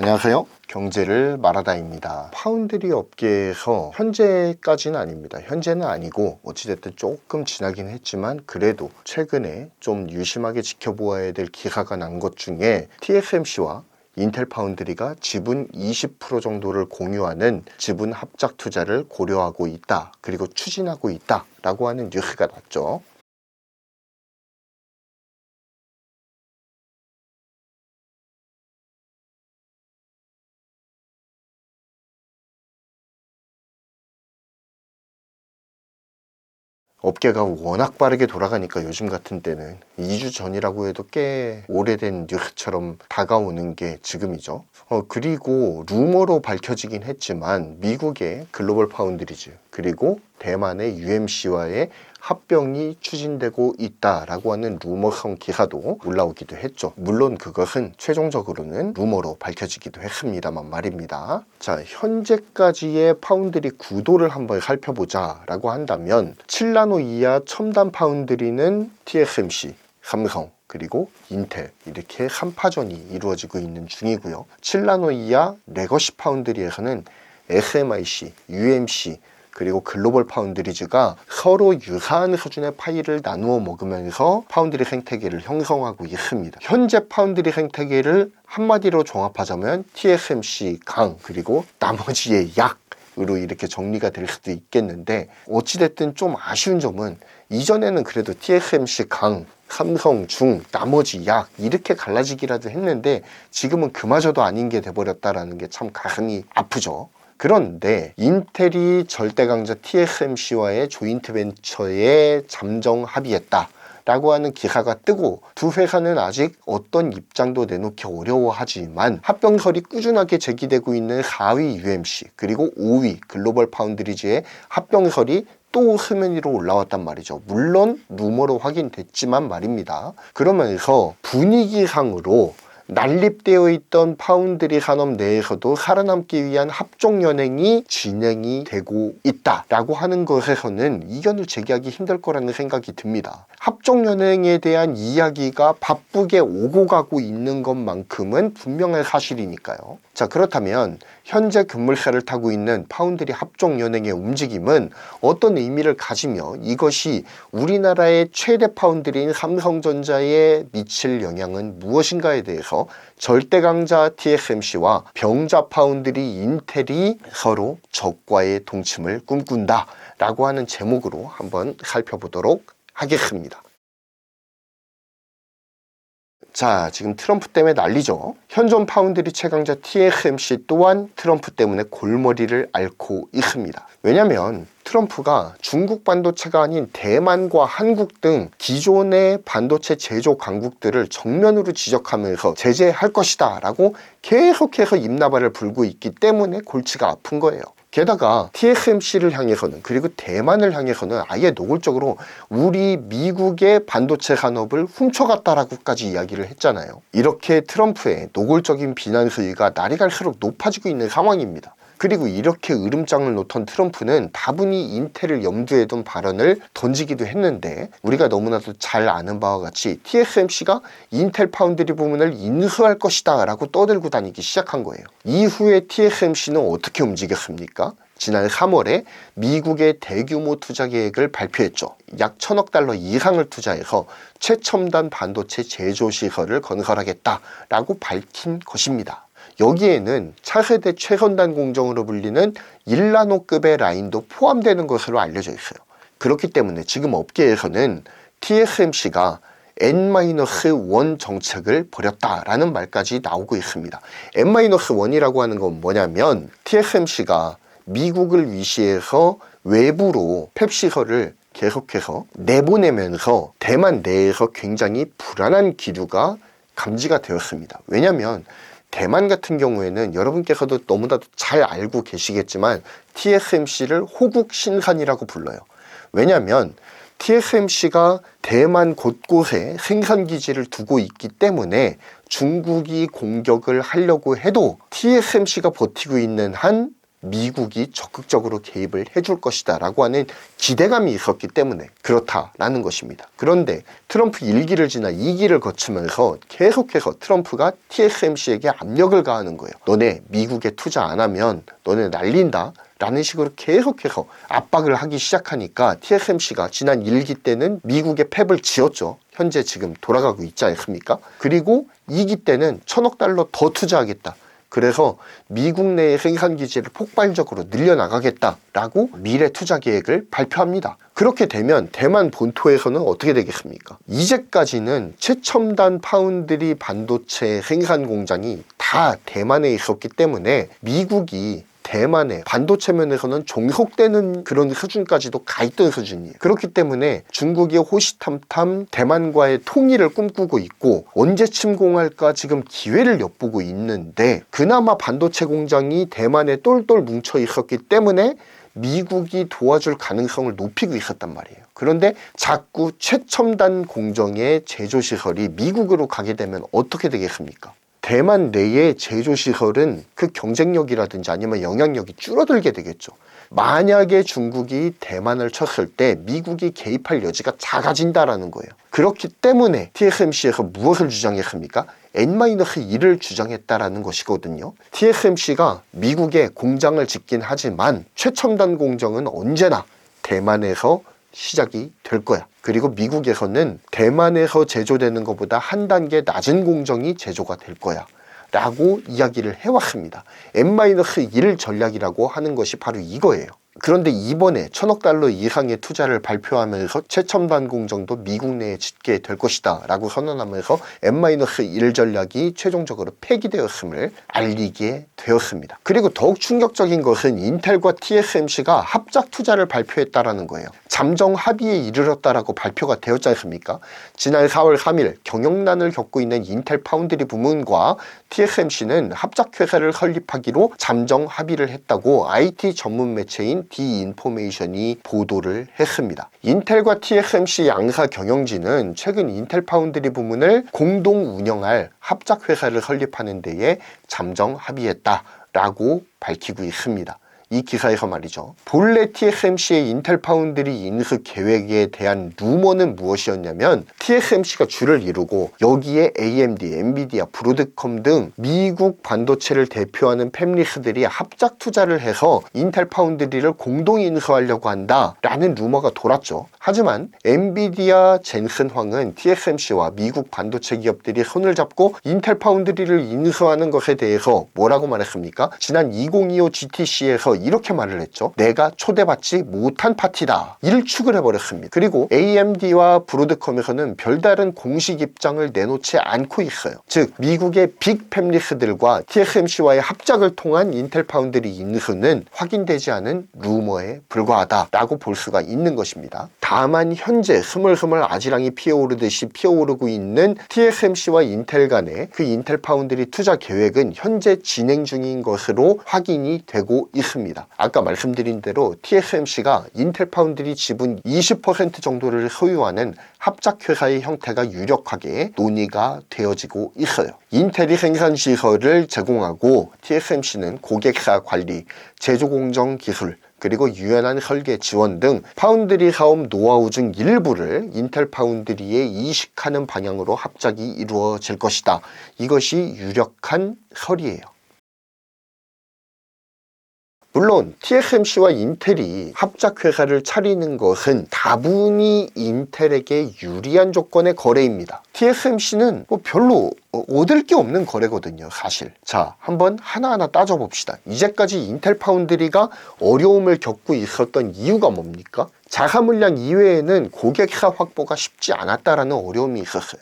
안녕하세요. 경제를 말하다입니다. 파운드리 업계에서 현재까지는 아닙니다. 현재는 아니고 어찌됐든 조금 지나긴 했지만 그래도 최근에 좀 유심하게 지켜보아야 될 기사가 난 것 중에 TSMC와 인텔 파운드리가 지분 20% 정도를 공유하는 지분 합작 투자를 고려하고 있다. 그리고 추진하고 있다. 라고 하는 뉴스가 났죠. 업계가 워낙 빠르게 돌아가니까 요즘 같은 때는 2주 전이라고 해도 꽤 오래된 뉴스처럼 다가오는 게 지금이죠. 그리고 루머로 밝혀지긴 했지만 미국의 글로벌 파운드리즈 그리고 대만의 UMC와의 합병이 추진되고 있다라고 하는 루머성 기사도 올라오기도 했죠. 물론 그것은 최종적으로는 루머로 밝혀지기도 했습니다만 말입니다. 자, 현재까지의 파운드리 구도를 한번 살펴보자 라고 한다면 7나노 이하 첨단 파운드리는 TSMC, 삼성, 그리고 인텔 이렇게 3파전이 이루어지고 있는 중이고요. 7나노 이하 레거시 파운드리에서는 SMIC, UMC 그리고 글로벌 파운드리즈가 서로 유사한 수준의 파일을 나누어 먹으면서 파운드리 생태계를 형성하고 있습니다. 현재 파운드리 생태계를 한마디로 종합하자면 TSMC 강 그리고 나머지의 약으로 이렇게 정리가 될 수도 있겠는데 어찌됐든 좀 아쉬운 점은 이전에는 그래도 TSMC 강 삼성, 중, 나머지 약 이렇게 갈라지기라도 했는데 지금은 그마저도 아닌 게 돼버렸다라는 게 참 가슴이 아프죠. 그런데 인텔이 절대 강자 TSMC와의 조인트 벤처에 잠정 합의했다 라고 하는 기사가 뜨고 두 회사는 아직 어떤 입장도 내놓기 어려워하지만 합병설이 꾸준하게 제기되고 있는 4위 UMC 그리고 5위 글로벌 파운드리즈의 합병설이 또 수면 위로 올라왔단 말이죠. 물론 루머로 확인됐지만 말입니다. 그러면서 분위기상으로 난립되어 있던 파운드리 산업 내에서도 살아남기 위한 합종연행이 진행이 되고 있다라고 하는 것에서는 이견을 제기하기 힘들 거라는 생각이 듭니다. 합종연행에 대한 이야기가 바쁘게 오고 가고 있는 것만큼은 분명한 사실이니까요. 자, 그렇다면 현재 급물살을 타고 있는 파운드리 합종연행의 움직임은 어떤 의미를 가지며 이것이 우리나라의 최대 파운드리인 삼성전자에 미칠 영향은 무엇인가에 대해서 절대 강자 TSMC와 병자 파운드리 인텔이 서로 적과의 동침을 꿈꾼다 라고 하는 제목으로 한번 살펴보도록 하겠습니다. 자, 지금 트럼프 때문에 난리죠. 현존 파운드리 최강자 TSMC 또한 트럼프 때문에 골머리를 앓고 있습니다. 왜냐면 트럼프가 중국 반도체가 아닌 대만과 한국 등 기존의 반도체 제조 강국들을 정면으로 지적하면서 제재할 것이다 라고 계속해서 입나발을 불고 있기 때문에 골치가 아픈 거예요. 게다가 TSMC를 향해서는 그리고 대만을 향해서는 아예 노골적으로 우리 미국의 반도체 산업을 훔쳐갔다라고까지 이야기를 했잖아요. 이렇게 트럼프의 노골적인 비난 수위가 날이 갈수록 높아지고 있는 상황입니다. 그리고 이렇게 으름장을 놓던 트럼프는 다분히 인텔을 염두에 둔 발언을 던지기도 했는데 우리가 너무나도 잘 아는 바와 같이 TSMC가 인텔 파운드리 부문을 인수할 것이다 라고 떠들고 다니기 시작한 거예요. 이후에 TSMC는 어떻게 움직였습니까? 지난 3월에 미국의 대규모 투자 계획을 발표했죠. 약 1,000억 달러 이상을 투자해서 최첨단 반도체 제조 시설을 건설하겠다라고 밝힌 것입니다. 여기에는 차세대 최첨단 공정으로 불리는 1나노급의 라인도 포함되는 것으로 알려져 있어요. 그렇기 때문에 지금 업계에서는 TSMC가 N-1 정책을 벌였다라는 말까지 나오고 있습니다. N-1이라고 하는 건 뭐냐면 TSMC가 미국을 위시해서 외부로 팹시설을 계속해서 내보내면서 대만 내에서 굉장히 불안한 기류가 감지가 되었습니다. 왜냐하면 대만 같은 경우에는 여러분께서도 너무나도 잘 알고 계시겠지만 TSMC를 호국 신산이라고 불러요. 왜냐하면 TSMC가 대만 곳곳에 생산기지를 두고 있기 때문에 중국이 공격을 하려고 해도 TSMC가 버티고 있는 한 미국이 적극적으로 개입을 해줄 것이다 라고 하는 기대감이 있었기 때문에 그렇다라는 것입니다. 그런데 트럼프 1기를 지나 2기를 거치면서 계속해서 트럼프가 TSMC에게 압력을 가하는 거예요. 너네 미국에 투자 안 하면 너네 날린다 라는 식으로 계속해서 압박을 하기 시작하니까 TSMC가 지난 1기 때는 미국에 팹을 지었죠. 현재 지금 돌아가고 있지 않습니까? 그리고 2기 때는 1,000억 달러 더 투자하겠다. 그래서 미국 내의 생산 기지를 폭발적으로 늘려나가겠다라고 미래 투자 계획을 발표합니다. 그렇게 되면 대만 본토에서는 어떻게 되겠습니까? 이제까지는 최첨단 파운드리 반도체 생산 공장이 다 대만에 있었기 때문에 미국이 대만의 반도체 면에서는 종속되는 그런 수준까지도 가 있던 수준이에요. 그렇기 때문에 중국이 호시탐탐 대만과의 통일을 꿈꾸고 있고 언제 침공할까 지금 기회를 엿보고 있는데 그나마 반도체 공장이 대만에 똘똘 뭉쳐 있었기 때문에 미국이 도와줄 가능성을 높이고 있었단 말이에요. 그런데 자꾸 최첨단 공정의 제조시설이 미국으로 가게 되면 어떻게 되겠습니까? 대만 내의 제조시설은 그 경쟁력이라든지 아니면 영향력이 줄어들게 되겠죠. 만약에 중국이 대만을 쳤을 때 미국이 개입할 여지가 작아진다라는 거예요. 그렇기 때문에 TSMC에서 무엇을 주장했습니까? N-1을 주장했다라는 것이거든요. TSMC가 미국에 공장을 짓긴 하지만 최첨단 공정은 언제나 대만에서 시작이 될 거야. 그리고 미국에서는 대만에서 제조되는 것보다 한 단계 낮은 공정이 제조가 될 거야 라고 이야기를 해왔습니다. N-1 전략이라고 하는 것이 바로 이거예요. 그런데 이번에 1,000억 달러 이상의 투자를 발표하면서 최첨단 공정도 미국 내에 짓게 될 것이다 라고 선언하면서 N-1 전략이 최종적으로 폐기되었음을 알리게 되었습니다. 그리고 더욱 충격적인 것은 인텔과 TSMC가 합작 투자를 발표했다라는 거예요. 잠정 합의에 이르렀다라고 발표가 되었지 않습니까? 지난 4월 3일 경영난을 겪고 있는 인텔 파운드리 부문과 TSMC는 합작회사를 설립하기로 잠정 합의를 했다고 IT 전문 매체인 디인포메이션이 보도를 했습니다. 인텔과 TSMC 양사 경영진은 최근 인텔 파운드리 부문을 공동 운영할 합작회사를 설립하는 데에 잠정 합의했다라고 밝히고 있습니다. 이 기사에서 말이죠. 본래 TSMC의 인텔 파운드리 인수 계획에 대한 루머는 무엇이었냐면 TSMC가 주를 이루고 여기에 AMD, 엔비디아, 브로드컴 등 미국 반도체를 대표하는 팹리스들이 합작 투자를 해서 인텔 파운드리를 공동 인수하려고 한다라는 루머가 돌았죠. 하지만 엔비디아 젠슨 황은 TSMC와 미국 반도체 기업들이 손을 잡고 인텔 파운드리를 인수하는 것에 대해서 뭐라고 말했습니까? 지난 2025 GTC에서 이렇게 말을 했죠. 내가 초대받지 못한 파티다. 일축을 해버렸습니다. 그리고 AMD와 브로드컴에서는 별다른 공식 입장을 내놓지 않고 있어요. 즉 미국의 빅 팹리스들과 TSMC와의 합작을 통한 인텔 파운드리 인수는 확인되지 않은 루머에 불과하다라고 볼 수가 있는 것입니다. 다만 현재 스물스물 아지랑이 피어오르듯이 피어오르고 있는 TSMC와 인텔 간의 그 인텔 파운드리 투자 계획은 현재 진행 중인 것으로 확인이 되고 있습니다. 아까 말씀드린 대로 TSMC가 인텔 파운드리 지분 20% 정도를 소유하는 합작회사의 형태가 유력하게 논의가 되어지고 있어요. 인텔이 생산시설을 제공하고 TSMC는 고객사 관리, 제조공정 기술, 그리고 유연한 설계 지원 등 파운드리 사업 노하우 중 일부를 인텔 파운드리에 이식하는 방향으로 합작이 이루어질 것이다. 이것이 유력한 설이에요. 물론 TSMC와 인텔이 합작회사를 차리는 것은 다분히 인텔에게 유리한 조건의 거래입니다. TSMC는 별로 얻을 게 없는 거래거든요, 사실. 자, 한번 하나하나 따져봅시다. 이제까지 인텔 파운드리가 어려움을 겪고 있었던 이유가 뭡니까? 자사 물량 이외에는 고객사 확보가 쉽지 않았다라는 어려움이 있었어요.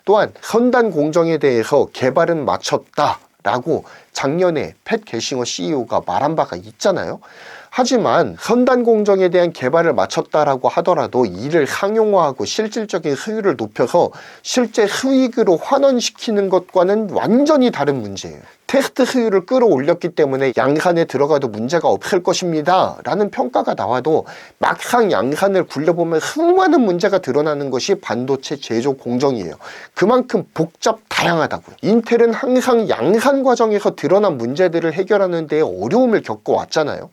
또한 선단 공정에 대해서 개발은 마쳤다 라고 작년에 팻 게싱어 CEO가 말한 바가 있잖아요. 하지만 선단 공정에 대한 개발을 마쳤다라고 하더라도 이를 상용화하고 실질적인 효율을 높여서 실제 수익으로 환원시키는 것과는 완전히 다른 문제예요. 테스트 효율을 끌어올렸기 때문에 양산에 들어가도 문제가 없을 것입니다 라는 평가가 나와도 막상 양산을 굴려보면 수많은 문제가 드러나는 것이 반도체 제조 공정이에요. 그만큼 복잡 다양하다고요. 인텔은 항상 양산 과정에서 드러난 문제들을 해결하는 데 어려움을 겪어왔잖아요.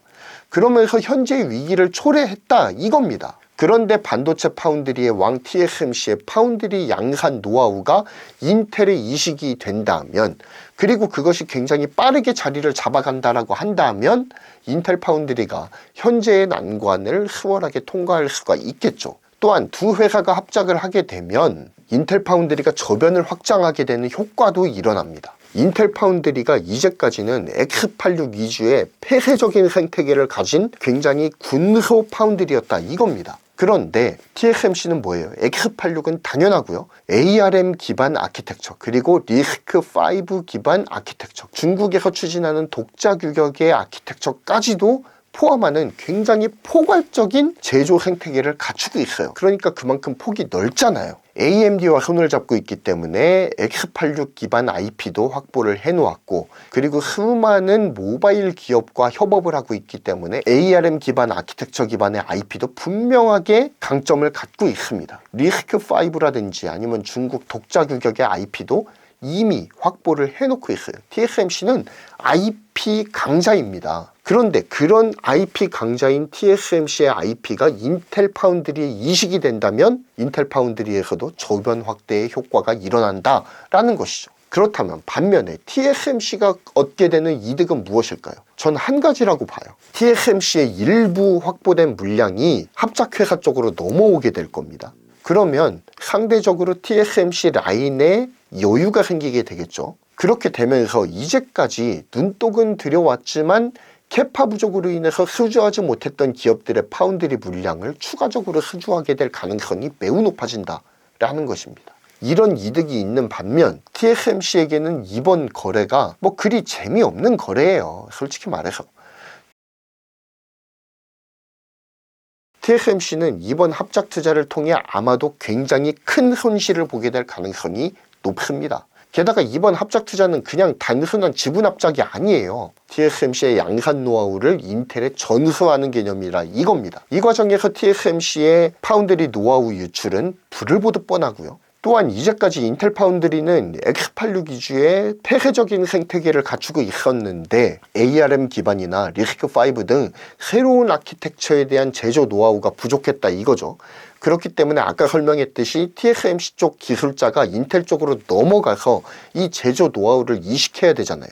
그러면서 현재의 위기를 초래했다 이겁니다. 그런데 반도체 파운드리의 왕 TSMC의 파운드리 양산 노하우가 인텔에 이식이 된다면, 그리고 그것이 굉장히 빠르게 자리를 잡아간다라고 한다면 인텔 파운드리가 현재의 난관을 수월하게 통과할 수가 있겠죠. 또한 두 회사가 합작을 하게 되면 인텔 파운드리가 저변을 확장하게 되는 효과도 일어납니다. 인텔 파운드리가 이제까지는 X86 위주의 폐쇄적인 생태계를 가진 굉장히 군소 파운드리였다 이겁니다. 그런데 TSMC는 뭐예요? X86은 당연하고요. ARM 기반 아키텍처, 그리고 리스크5 기반 아키텍처, 중국에서 추진하는 독자 규격의 아키텍처까지도 포함하는 굉장히 포괄적인 제조 생태계를 갖추고 있어요. 그러니까 그만큼 폭이 넓잖아요. AMD와 손을 잡고 있기 때문에 X86 기반 IP도 확보를 해놓았고, 그리고 수많은 모바일 기업과 협업을 하고 있기 때문에 ARM 기반 아키텍처 기반의 IP도 분명하게 강점을 갖고 있습니다. 리스크5라든지 아니면 중국 독자 규격의 IP도 이미 확보를 해놓고 있어요. TSMC는 IP 강자입니다. 그런데 그런 IP 강자인 TSMC의 IP가 인텔 파운드리에 이식이 된다면 인텔 파운드리에서도 저변 확대의 효과가 일어난다라는 것이죠. 그렇다면 반면에 TSMC가 얻게 되는 이득은 무엇일까요? 전 한 가지라고 봐요. TSMC의 일부 확보된 물량이 합작회사 쪽으로 넘어오게 될 겁니다. 그러면 상대적으로 TSMC 라인에 여유가 생기게 되겠죠. 그렇게 되면서 이제까지 눈독은 들여왔지만 캐파 부족으로 인해서 수주하지 못했던 기업들의 파운드리 물량을 추가적으로 수주하게 될 가능성이 매우 높아진다라는 것입니다. 이런 이득이 있는 반면 TSMC에게는 이번 거래가 그리 재미없는 거래예요. 솔직히 말해서. TSMC는 이번 합작 투자를 통해 아마도 굉장히 큰 손실을 보게 될 가능성이 높습니다. 게다가 이번 합작 투자는 그냥 단순한 지분 합작이 아니에요. TSMC의 양산 노하우를 인텔에 전수하는 개념이라 이겁니다. 이 과정에서 TSMC의 파운드리 노하우 유출은 불을 보듯 뻔하고요. 또한 이제까지 인텔 파운드리는 X86 위주의 폐쇄적인 생태계를 갖추고 있었는데 ARM 기반이나 리스크5 등 새로운 아키텍처에 대한 제조 노하우가 부족했다 이거죠. 그렇기 때문에 아까 설명했듯이 TSMC 쪽 기술자가 인텔 쪽으로 넘어가서 이 제조 노하우를 이식해야 되잖아요.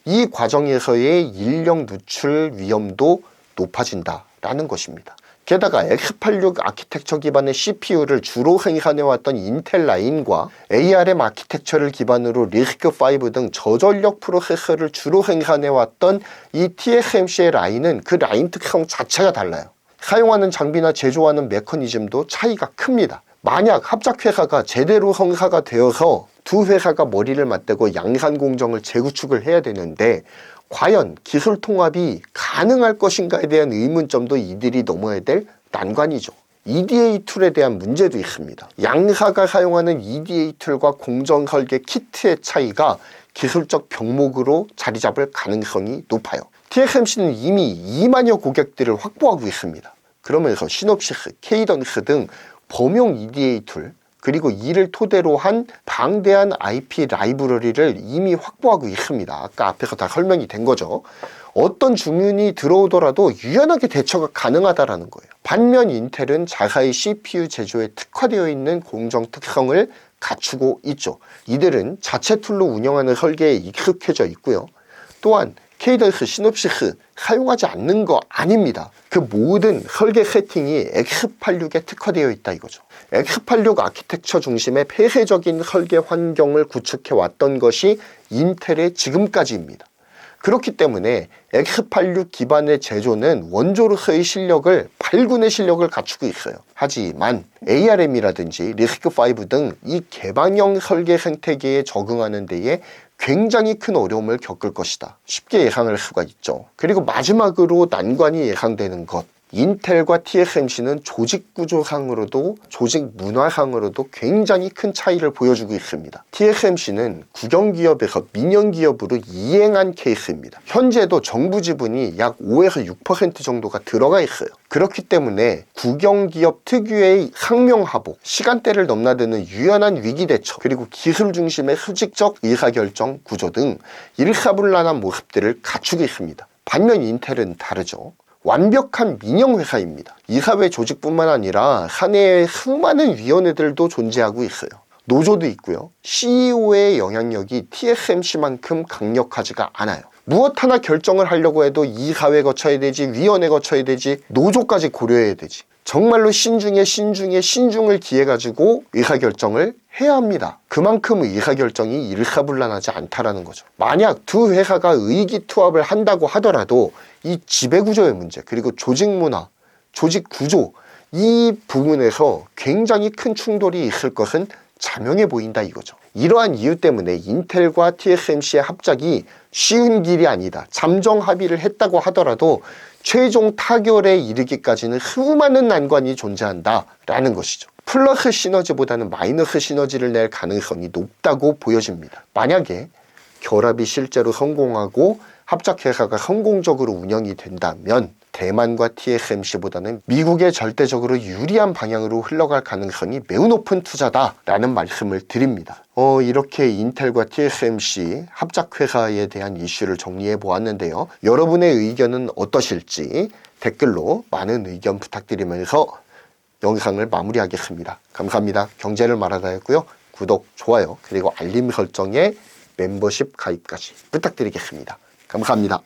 이 과정에서의 인력 누출 위험도 높아진다라는 것입니다. 게다가 X86 아키텍처 기반의 CPU를 주로 생산해왔던 인텔 라인과 ARM 아키텍처를 기반으로 리스크5 등 저전력 프로세서를 주로 생산해왔던 이 TSMC의 라인은 그 라인 특성 자체가 달라요. 사용하는 장비나 제조하는 메커니즘도 차이가 큽니다. 만약 합작회사가 제대로 성사가 되어서 두 회사가 머리를 맞대고 양산 공정을 재구축을 해야 되는데 과연 기술 통합이 가능할 것인가에 대한 의문점도 이들이 넘어야 될 난관이죠. EDA 툴에 대한 문제도 있습니다. 양사가 사용하는 EDA 툴과 공정 설계 키트의 차이가 기술적 병목으로 자리 잡을 가능성이 높아요. TSMC는 이미 2만여 고객들을 확보하고 있습니다. 그러면서 시놉시스, 케이던스 등 범용 EDA 툴, 그리고 이를 토대로 한 방대한 IP 라이브러리를 이미 확보하고 있습니다. 아까 앞에서 다 설명이 된 거죠. 어떤 주문이 들어오더라도 유연하게 대처가 가능하다는 거예요. 반면 인텔은 자사의 CPU 제조에 특화되어 있는 공정 특성을 갖추고 있죠. 이들은 자체 툴로 운영하는 설계에 익숙해져 있고요. 또한 케이던스, 시놉시스 사용하지 않는 거 아닙니다. 그 모든 설계 세팅이 X86에 특화되어 있다 이거죠. X86 아키텍처 중심의 폐쇄적인 설계 환경을 구축해 왔던 것이 인텔의 지금까지입니다. 그렇기 때문에 X86 기반의 제조는 원조로서의 실력을, 발군의 실력을 갖추고 있어요. 하지만 ARM이라든지 리스크5 등 이 개방형 설계 생태계에 적응하는 데에 굉장히 큰 어려움을 겪을 것이다. 쉽게 예상할 수가 있죠. 그리고 마지막으로 난관이 예상되는 것. 인텔과 TSMC는 조직 구조상으로도 조직 문화상으로도 굉장히 큰 차이를 보여주고 있습니다. TSMC는 국영기업에서 민영기업으로 이행한 케이스입니다. 현재도 정부 지분이 약 5에서 6% 정도가 들어가 있어요. 그렇기 때문에 국영기업 특유의 상명하복, 시간대를 넘나드는 유연한 위기대처, 그리고 기술 중심의 수직적 의사결정 구조 등 일사불란한 모습들을 갖추고 있습니다. 반면 인텔은 다르죠. 완벽한 민영회사입니다. 이사회 조직뿐만 아니라 사내에 수많은 위원회들도 존재하고 있어요. 노조도 있고요. CEO의 영향력이 TSMC만큼 강력하지가 않아요. 무엇 하나 결정을 하려고 해도 이사회 거쳐야 되지, 위원회 거쳐야 되지, 노조까지 고려해야 되지. 정말로 신중에 신중을 기해가지고 의사결정을 해야 합니다. 그만큼 의사결정이 일사불란하지 않다라는 거죠. 만약 두 회사가 의기투합을 한다고 하더라도 이 지배구조의 문제, 그리고 조직문화, 조직구조, 이 부분에서 굉장히 큰 충돌이 있을 것은 자명해 보인다 이거죠. 이러한 이유 때문에 인텔과 TSMC의 합작이 쉬운 길이 아니다. 잠정 합의를 했다고 하더라도 최종 타결에 이르기까지는 수많은 난관이 존재한다라는 것이죠. 플러스 시너지보다는 마이너스 시너지를 낼 가능성이 높다고 보여집니다. 만약에 결합이 실제로 성공하고 합작회사가 성공적으로 운영이 된다면 대만과 TSMC보다는 미국에 절대적으로 유리한 방향으로 흘러갈 가능성이 매우 높은 투자다라는 말씀을 드립니다. 이렇게 인텔과 TSMC 합작회사에 대한 이슈를 정리해 보았는데요. 여러분의 의견은 어떠실지 댓글로 많은 의견 부탁드리면서 영상을 마무리하겠습니다. 감사합니다. 경제를 말하다였고요. 구독, 좋아요, 그리고 알림 설정에 멤버십 가입까지 부탁드리겠습니다. 감사합니다.